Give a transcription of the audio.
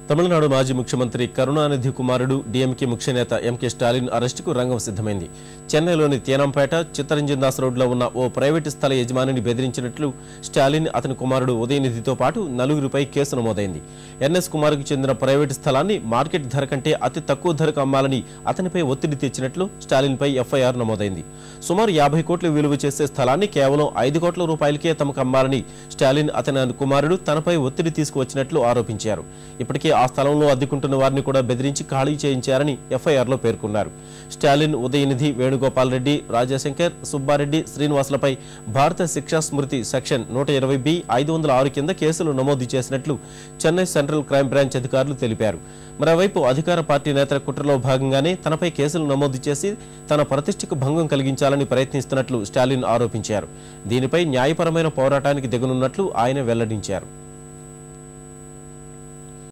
తమిళనాడు మాజీ ముఖ్యమంత్రి కరుణానిధి కుమారుడు డీఎంకే ముఖ్య నేత ఎంకే స్టాలిన్ అరెస్టుకు రంగం సిద్ధమైంది. చెన్నైలోని తేనంపేట చిత్తరంజన్ దాస్ రోడ్లో ఉన్న ఓ ప్రైవేటు స్థల యజమానిని బెదిరించినట్లు స్టాలిన్ అతని కుమారుడు ఉదయనిధితో పాటు నలుగురిపై కేసు నమోదైంది. ఎన్ఎస్ కుమార్కు చెందిన ప్రైవేటు స్థలాన్ని మార్కెట్ ధర కంటే అతి తక్కువ ధరకు అమ్మాలని అతనిపై ఒత్తిడి తెచ్చినట్లు స్టాలిన్పై ఎఫ్ఐఆర్ నమోదైంది. సుమారు 50 కోట్లు విలువ చేసే స్థలాన్ని కేవలం 5 కోట్ల రూపాయలకే తమకు అమ్మాలని స్టాలిన్ అతని కుమారుడు తనపై ఒత్తిడి తీసుకువచ్చినట్లు ఆరోపించారు. ఇప్పటికే ఆ స్థలంలో అద్దెకుంటున్న వారిని కూడా బెదిరించి ఖాళీ చేయించారని ఎఫ్ఐఆర్లో పేర్కొన్నారు. స్టాలిన్, ఉదయనిధి, వేణుగోపాల్ రెడ్డి, రాజాశంకర్, సుబ్బారెడ్డి, శ్రీనివాసులపై భారత శిక్షా స్మృతి సెక్షన్ 120B 506 కింద కేసులు నమోదు చేసినట్లు చెన్నై సెంట్రల్ క్రైమ్ బ్రాంచ్ అధికారులు తెలిపారు. మరోవైపు అధికార పార్టీ నేతల కుట్రలో భాగంగానే తనపై కేసులు నమోదు చేసి తన ప్రతిష్టకు భంగం కలిగించాలని ప్రయత్నిస్తున్నట్లు స్టాలిన్ ఆరోపించారు. దీనిపై న్యాయపరమైన పోరాటానికి దిగనున్నట్లు ఆయన వెల్లడించారు.